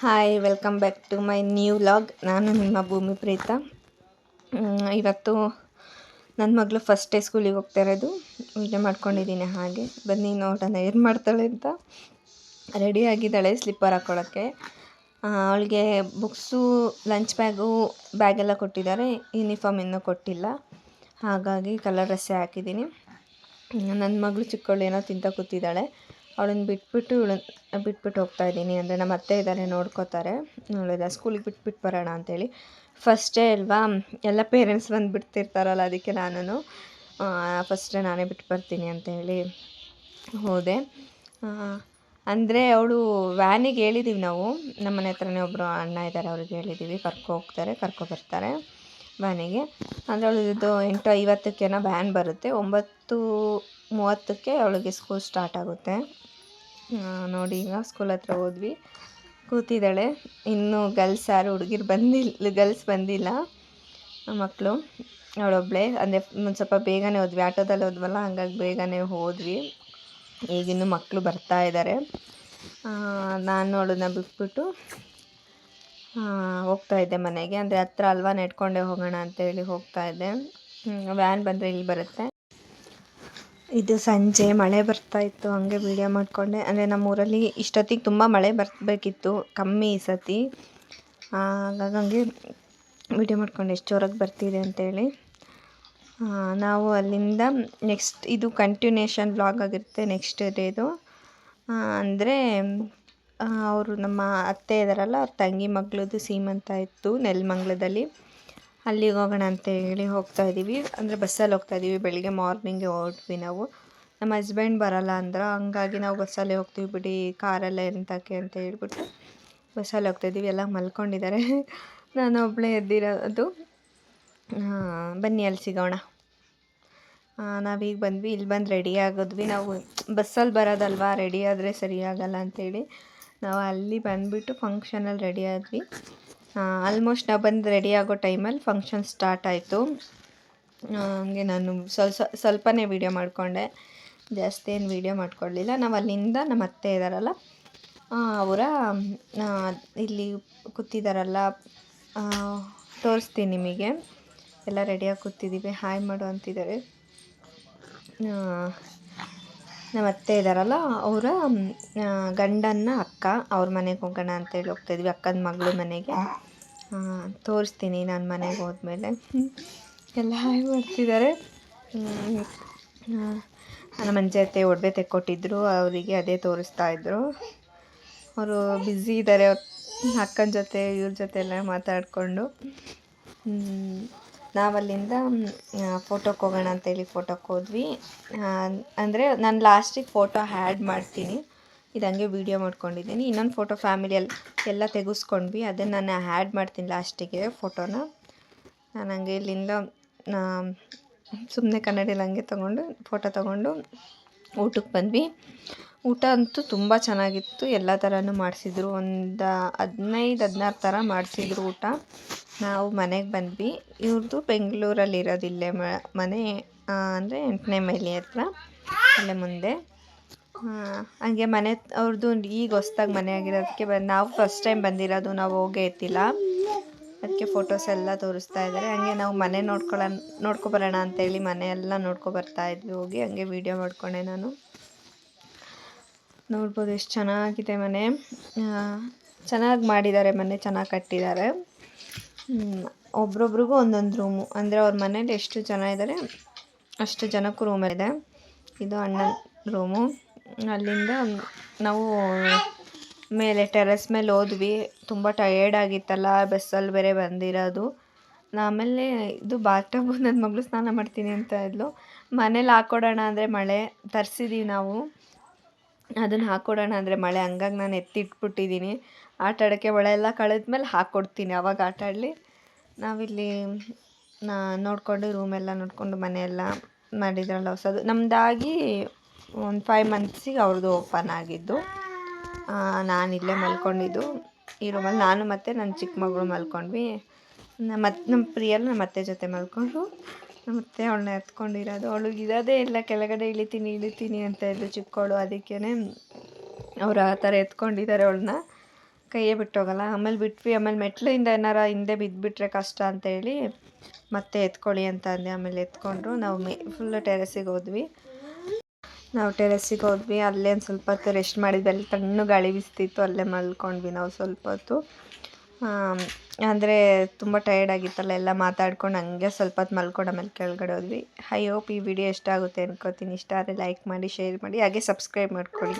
Hi welcome back to my new vlog. ನಾನು ನಿಮ್ಮ ಭೂಮಿ ಪ್ರೀತ. ಇವತ್ತು ನನ್ನ ಮಗಳು ಫಸ್ಟ್ ಡೇ ಸ್ಕೂಲಿಗೆ ಹೋಗ್ತಾ ಇರೋದು. ವಿಡಿಯೋ ಮಾಡ್ಕೊಂಡಿದ್ದೀನಿ. ಹಾಗೆ ಬನ್ನಿ ನೋಡೋಣ ಏನು ಮಾಡ್ತಾಳೆ ಅಂತ. ರೆಡಿ ಆಗಿದ್ದಾಳೆ ಸ್ಲಿಪ್ಪರ್ ಹಾಕ್ಕೊಳ್ಳೋಕ್ಕೆ. ಅವಳಿಗೆ ಬುಕ್ಸು, ಲಂಚ್ ಬ್ಯಾಗೆಲ್ಲ ಕೊಟ್ಟಿದ್ದಾರೆ. ಯೂನಿಫಾರ್ಮ್ ಇನ್ನೂ ಕೊಟ್ಟಿಲ್ಲ, ಹಾಗಾಗಿ ಕಲರ್ ಡ್ರೆಸ್ಸೇ ಹಾಕಿದ್ದೀನಿ. ನನ್ನ ಮಗಳು ಚಿಕ್ಕವಳು ಏನೋ ತಿಂತ ಕೂತಿದ್ದಾಳೆ. ಅವಳನ್ನು ಬಿಟ್ಬಿಟ್ಟು ಹೋಗ್ತಾ ಇದ್ದೀನಿ. ಅಂದರೆ ನಮ್ಮ ಅತ್ತೆ ಇದ್ದಾರೆ, ನೋಡ್ಕೋತಾರೆ. ನೋಡಿದ ಸ್ಕೂಲಿಗೆ ಬಿಟ್ಬಿಟ್ಟು ಬರೋಣ ಅಂಥೇಳಿ. ಫಸ್ಟ್ ಡೇ ಅಲ್ವಾ, ಎಲ್ಲ ಪೇರೆಂಟ್ಸ್ ಬಂದು ಬಿಡ್ತಿರ್ತಾರಲ್ಲ, ಅದಕ್ಕೆ ನಾನು ಫಸ್ಟ್ ಡೇ ನಾನೇ ಬಿಟ್ಟು ಬರ್ತೀನಿ ಅಂತೇಳಿ ಹೋದೆ. ಅಂದರೆ ಅವಳು ವ್ಯಾನಿಗೆ ಹೇಳಿದ್ದೀವಿ ನಾವು. ನಮ್ಮ ಮನೆ ಹತ್ರನೇ ಒಬ್ಬರು ಅಣ್ಣ ಇದ್ದಾರೆ, ಅವ್ರಿಗೆ ಹೇಳಿದ್ದೀವಿ, ಕರ್ಕೊ ಬರ್ತಾರೆ ವ್ಯಾನಿಗೆ. ಅಂದರೆ ಅವಳದು 8:50 ವ್ಯಾನ್ ಬರುತ್ತೆ. 9:30 ಅವಳಿಗೆ ಸ್ಕೂಲ್ ಸ್ಟಾರ್ಟ್ ಆಗುತ್ತೆ. ನೋಡಿ, ಈಗ ಸ್ಕೂಲ್ ಹತ್ರ ಹೋದ್ವಿ, ಕೂತಿದ್ದಾಳೆ. ಇನ್ನೂ ಗರ್ಲ್ಸ್ ಬಂದಿಲ್ಲ ಮಕ್ಕಳು. ಅವಳೊಬ್ಬಳೇ. ಅಂದರೆ ಒಂದು ಸ್ವಲ್ಪ ಬೇಗನೆ ಹೋದ್ವಿ, ಆಟೋದಲ್ಲಿ ಹೋದ್ವಲ್ಲ, ಹಂಗಾಗಿ ಬೇಗನೆ ಹೋದ್ವಿ. ಈಗಿನ್ನೂ ಮಕ್ಕಳು ಬರ್ತಾ ಇದ್ದಾರೆ. ನಾನು ಅವಳನ್ನ ಬಿಟ್ಬಿಟ್ಟು ಹೋಗ್ತಾ ಇದ್ದೆ ಮನೆಗೆ. ಅಂದರೆ ಹತ್ರ ಅಲ್ವಾ, ನೆಡ್ಕೊಂಡೇ ಹೋಗೋಣ ಅಂತೇಳಿ ಹೋಗ್ತಾ ಇದ್ದೆ. ವ್ಯಾನ್ ಬಂದರೆ ಇಲ್ಲಿ ಬರುತ್ತೆ. ಇದು ಸಂಜೆ ಮಳೆ ಬರ್ತಾಯಿತ್ತು, ಹಂಗೆ ವೀಡಿಯೋ ಮಾಡಿಕೊಂಡೆ. ಅಂದರೆ ನಮ್ಮೂರಲ್ಲಿ ಇಷ್ಟೊತ್ತಿಗೆ ತುಂಬ ಮಳೆ ಬರಬೇಕಿತ್ತು, ಕಮ್ಮಿ ಈ ಸತಿ. ಹಾಗಾಗಿ ಹಂಗೆ ವೀಡಿಯೋ ಮಾಡ್ಕೊಂಡೆ ಎಷ್ಟು ಜೋರಾಗಿ ಬರ್ತಿದೆ ಅಂತೇಳಿ. ನಾವು ಅಲ್ಲಿಂದ ನೆಕ್ಸ್ಟ್ ಇದು ಕಂಟಿನ್ಯೂಷನ್ ವ್ಲಾಗ್ ಆಗಿರುತ್ತೆ ನೆಕ್ಸ್ಟ್ ಡೇದು. ಅಂದರೆ ಅವರು ನಮ್ಮ ಅತ್ತೆ ಇದ್ದಾರಲ್ಲ, ಅವ್ರ ತಂಗಿ ಮಗಳದು ಸೀಮಂತ ಇತ್ತು ನೆಲಮಂಗಲದಲ್ಲಿ. ಅಲ್ಲಿಗೆ ಹೋಗೋಣ ಅಂತೇಳಿ ಹೋಗ್ತಾ ಇದ್ದೀವಿ. ಅಂದರೆ ಬಸ್ಸಲ್ಲಿ ಹೋಗ್ತಾ ಇದ್ದೀವಿ. ಬೆಳಿಗ್ಗೆ ಮಾರ್ನಿಂಗೇ ಹೊರಟ್ವಿ ನಾವು. ನಮ್ಮ ಹಸ್ಬೆಂಡ್ ಬರೋಲ್ಲ ಅಂದ್ರೆ, ಹಂಗಾಗಿ ನಾವು ಬಸ್ಸಲ್ಲೇ ಹೋಗ್ತೀವಿ ಬಿಡಿ, ಕಾರಲ್ಲೇ ಎಂತಕ್ಕೆ ಅಂತ ಹೇಳ್ಬಿಟ್ಟು ಬಸ್ಸಲ್ಲಿ ಹೋಗ್ತಾಯಿದ್ದೀವಿ. ಎಲ್ಲ ಮಲ್ಕೊಂಡಿದ್ದಾರೆ, ನಾನು ಒಬ್ಬಳೇ ಎದ್ದಿರೋದು. ಬನ್ನಿ ಅಲ್ಲಿ ಸಿಗೋಣ. ನಾವೀಗ ಬಂದ್ವಿ. ಇಲ್ಲಿ ಬಂದು ರೆಡಿ ಆಗೋದ್ವಿ. ನಾವು ಬಸ್ಸಲ್ಲಿ ಬರೋದಲ್ವಾ, ರೆಡಿ ಆದರೆ ಸರಿಯಾಗಲ್ಲ ಅಂಥೇಳಿ ನಾವು ಅಲ್ಲಿ ಬಂದುಬಿಟ್ಟು ಫಂಕ್ಷನಲ್ಲಿ ರೆಡಿ ಆದ್ವಿ. ಆಲ್ಮೋಸ್ಟ್ ನಾವು ಬಂದು ರೆಡಿ ಆಗೋ ಟೈಮಲ್ಲಿ ಫಂಕ್ಷನ್ ಸ್ಟಾರ್ಟ್ ಆಯಿತು. ಹಂಗೆ ನಾನು ಸ್ವಲ್ಪನೇ ವೀಡಿಯೋ ಮಾಡಿಕೊಂಡೆ, ಜಾಸ್ತಿ ಏನು ವೀಡಿಯೋ ಮಾಡ್ಕೊಳ್ಳಿಲ್ಲ. ನಾವು ಅಲ್ಲಿಂದ ನಮ್ಮ ಅತ್ತೆ ಇದ್ದಾರಲ್ಲ, ಅವರ ಇಲ್ಲಿ ಕೂತಿದ್ದಾರಲ್ಲ, ತೋರಿಸ್ತೀನಿ ನಿಮಗೆ. ಎಲ್ಲ ರೆಡಿಯಾಗಿ ಕೂತಿದ್ದೀವಿ. ಹಾಯ್ ಮಾಡು ಅಂತಿದ್ದಾರೆ. ನಮ್ಮ ಅತ್ತೆ ಇದ್ದಾರಲ್ಲ, ಅವರ ಗಂಡನ ಅಕ್ಕ, ಅವ್ರ ಮನೆಗೆ ಹೋಗೋಣ ಅಂತೇಳಿ ಹೋಗ್ತಾಯಿದ್ವಿ, ಅಕ್ಕನ ಮಗಳು ಮನೆಗೆ. ತೋರಿಸ್ತೀನಿ ನಾನು ಮನೆಗೆ ಹೋದ್ಮೇಲೆ. ಎಲ್ಲ ಹಾಯ್ ಮಾಡ್ತಿದ್ದಾರೆ. ನಮ್ಮ ಅಜ್ಜಿ ಅತ್ತೆ ಒಡವೆ ತೆಕ್ಕೊಟ್ಟಿದ್ರು, ಅವರಿಗೆ ಅದೇ ತೋರಿಸ್ತಾಯಿದ್ರು. ಅವರು ಬ್ಯುಸಿ ಇದ್ದಾರೆ, ಅಕ್ಕನ ಜೊತೆ ಇವ್ರ ಜೊತೆ ಎಲ್ಲ ಮಾತಾಡಿಕೊಂಡು. ನಾವಲ್ಲಿಂದ ಫೋಟೋಕ್ಕೆ ಹೋಗೋಣ ಅಂತೇಳಿ ಫೋಟೋಕ್ಕೆ ಹೋದ್ವಿ. ಅಂದರೆ ನಾನು ಲಾಸ್ಟಿಗೆ ಫೋಟೋ ಆ್ಯಡ್ ಮಾಡ್ತೀನಿ, ಇದು ಹಂಗೆ ವೀಡಿಯೋ ಮಾಡ್ಕೊಂಡಿದ್ದೀನಿ. ಇನ್ನೊಂದು ಫೋಟೋ ಫ್ಯಾಮಿಲಿಯಲ್ಲಿ ಎಲ್ಲ ತೆಗೆಸ್ಕೊಂಡ್ವಿ, ಅದನ್ನು ನಾನು ಆ್ಯಡ್ ಮಾಡ್ತೀನಿ ಲಾಸ್ಟಿಗೆ ಫೋಟೋನ. ನಾನು ಹಂಗೆ ಇಲ್ಲಿಂದ ಸುಮ್ಮನೆ ಕನ್ನಡಿಯಲ್ಲಿ ಹಂಗೆ ಫೋಟೋ ತೊಗೊಂಡು ಊಟಕ್ಕೆ ಬಂದ್ವಿ. ಊಟ ಅಂತೂ ತುಂಬ ಚೆನ್ನಾಗಿತ್ತು. ಎಲ್ಲ ಥರನೂ ಮಾಡಿಸಿದ್ರು, ಒಂದು 15-16 ಥರ ಮಾಡಿಸಿದ್ರು ಊಟ. ನಾವು ಮನೆಗೆ ಬಂದ್ವಿ. ಇವ್ರದ್ದು ಬೆಂಗಳೂರಲ್ಲಿ ಇರೋದಿಲ್ಲೇ ಮನೆ, ಅಂದರೆ 8ನೇ ಮೈಲಿ ಹತ್ರ, ಅಲ್ಲೇ ಮುಂದೆ. ಹಂಗೆ ಮನೆ ಅವ್ರದ್ದು ಈಗ ಹೊಸ್ದಾಗಿ ಮನೆ ಆಗಿರೋದಕ್ಕೆ ನಾವು ಫಸ್ಟ್ ಟೈಮ್ ಬಂದಿರೋದು, ನಾವು ಹೋಗೇ ಇತ್ತಿಲ್ಲ, ಅದಕ್ಕೆ ಫೋಟೋಸ್ ಎಲ್ಲ ತೋರಿಸ್ತಾ ಇದ್ದಾರೆ. ಹಂಗೆ ನಾವು ಮನೆ ನೋಡ್ಕೊಬರೋಣ ಅಂತೇಳಿ ಮನೆ ಎಲ್ಲ ನೋಡ್ಕೊಬರ್ತಾ ಇದ್ವಿ ಹೋಗಿ. ಹಂಗೆ ವೀಡಿಯೋ ಮಾಡ್ಕೊಂಡೆ ನಾನು. ನೋಡ್ಬೋದು ಎಷ್ಟು ಚೆನ್ನಾಗಿದೆ ಮನೆ. ಚೆನ್ನಾಗಿ ಮಾಡಿದ್ದಾರೆ ಮನೆ, ಚೆನ್ನಾಗಿ ಕಟ್ಟಿದ್ದಾರೆ. ಒಬ್ರೊಬ್ರಿಗೂ ಒಂದೊಂದು ರೂಮು. ಅಂದರೆ ಅವ್ರ ಮನೇಲಿ ಎಷ್ಟು ಜನ ಇದ್ದಾರೆ ಅಷ್ಟು ಜನಕ್ಕೂ ರೂಮ್ ಇದೆ. ಇದು ಅಣ್ಣನ ರೂಮು. ಅಲ್ಲಿಂದ ನಾವು ಮೇಲೆ ಟೆರೆಸ್ ಮೇಲೆ ಹೋದ್ವಿ. ತುಂಬ ಟಯರ್ಡ್ ಆಗಿತ್ತಲ್ಲ, ಬಸ್ಸಲ್ಲಿ ಬೇರೆ ಬಂದಿರೋದು. ಆಮೇಲೆ ಇದು ಬಾತ್ರೂಮು, ನನ್ನ ಮಗಳು ಸ್ನಾನ ಮಾಡ್ತೀನಿ ಅಂತ ಇದ್ಲು. ಮನೇಲಿ ಹಾಕ್ಕೊಡೋಣ ಅಂದರೆ ಮಳೆ, ತರಿಸಿದ್ದೀವಿ ನಾವು, ಅದನ್ನು ಹಾಕ್ಕೊಡೋಣ ಅಂದರೆ ಮಳೆ, ಹಂಗಾಗಿ ನಾನು ಎತ್ತಿಟ್ಬಿಟ್ಟಿದ್ದೀನಿ. ಆಟ ಆಡೋಕ್ಕೆ ಮಳೆ ಎಲ್ಲ ಕಳೆದ್ಮೇಲೆ ಹಾಕ್ಕೊಡ್ತೀನಿ, ಅವಾಗ ಆಟ ಆಡಲಿ. ನಾವಿಲ್ಲಿ ನೋಡಿಕೊಂಡು ರೂಮೆಲ್ಲ ನೋಡಿಕೊಂಡು ಮನೆಯೆಲ್ಲ ಮಾಡಿದ್ರಲ್ಲ ಹೊಸದು. ನಮ್ಮದಾಗಿ ಒಂದು 5 ಮಂತ್ಸಿಗೆ ಅವ್ರದ್ದು ಓಪನ್ ಆಗಿದ್ದು. ನಾನಿಲ್ಲೇ ಮಲ್ಕೊಂಡಿದ್ದು ಈ ರೂಮಲ್ಲಿ. ನಾನು ಮತ್ತು ನನ್ನ ಚಿಕ್ಕ ಮಗಳು ಮಲ್ಕೊಂಡ್ವಿ. ನಮ್ಮ ಪ್ರಿಯಲ್ ನಮ್ಮ ಅತ್ತೆ ಜೊತೆ ಮಲ್ಕೊಂಡು, ನಮ್ಮತ್ತೆ ಅವಳನ್ನ ಎತ್ಕೊಂಡಿರೋದು. ಅವಳಿಗೆ ಇರೋದೇ ಇಲ್ಲ, ಕೆಳಗಡೆ ಇಳಿತೀನಿ ಅಂತ ಇದ್ಲು ಚಿಕ್ಕವಳು. ಅದಕ್ಕೇ ಅವ್ರು ಆ ಥರ ಎತ್ಕೊಂಡಿದ್ದಾರೆ ಅವಳನ್ನ. ಕೈಯೇ ಬಿಟ್ಟೋಗಲ್ಲ. ಆಮೇಲೆ ಬಿಟ್ವಿ. ಆಮೇಲೆ ಮೆಟ್ಲಿಂದ ಏನಾರ ಹಿಂದೆ ಬಿದ್ದುಬಿಟ್ರೆ ಕಷ್ಟ ಅಂತೇಳಿ ಮತ್ತೆ ಎತ್ಕೊಳ್ಳಿ ಅಂತ ಅಂದೆ. ಆಮೇಲೆ ಎತ್ಕೊಂಡ್ರು. ನಾವು ಫುಲ್ಲು ಟೆರೆಸಿಗೆ ಹೋದ್ವಿ. ಅಲ್ಲೇ ಒಂದು ಸ್ವಲ್ಪ ಹೊತ್ತು ರೆಸ್ಟ್ ಮಾಡಿದ್ವಿ. ಅಲ್ಲಿ ತಣ್ಣಗೆ ಗಾಳಿ ಬೀಸ್ತಿತ್ತು. ಅಲ್ಲೇ ಮಲ್ಕೊಂಡ್ವಿ ನಾವು ಸ್ವಲ್ಪ ಹೊತ್ತು. ಅಂದರೆ ತುಂಬ ಟಯರ್ಡ್ ಆಗಿತ್ತಲ್ಲ, ಎಲ್ಲ ಮಾತಾಡ್ಕೊಂಡು ಹಂಗೆ ಸ್ವಲ್ಪ ಹೊತ್ತು ಮಲ್ಕೊಂಡು ಆಮೇಲೆ ಕೆಳಗಡೆ ಹೋದ್ವಿ. ಐ ಹೋಪ್ ಈ ವಿಡಿಯೋ ಇಷ್ಟ ಆಗುತ್ತೆ ಅನ್ಕೋತೀನಿ. ಇಷ್ಟ ಆದರೆ ಲೈಕ್ ಮಾಡಿ, ಶೇರ್ ಮಾಡಿ, ಹಾಗೆ ಸಬ್ಸ್ಕ್ರೈಬ್ ಮಾಡ್ಕೊಳ್ಳಿ.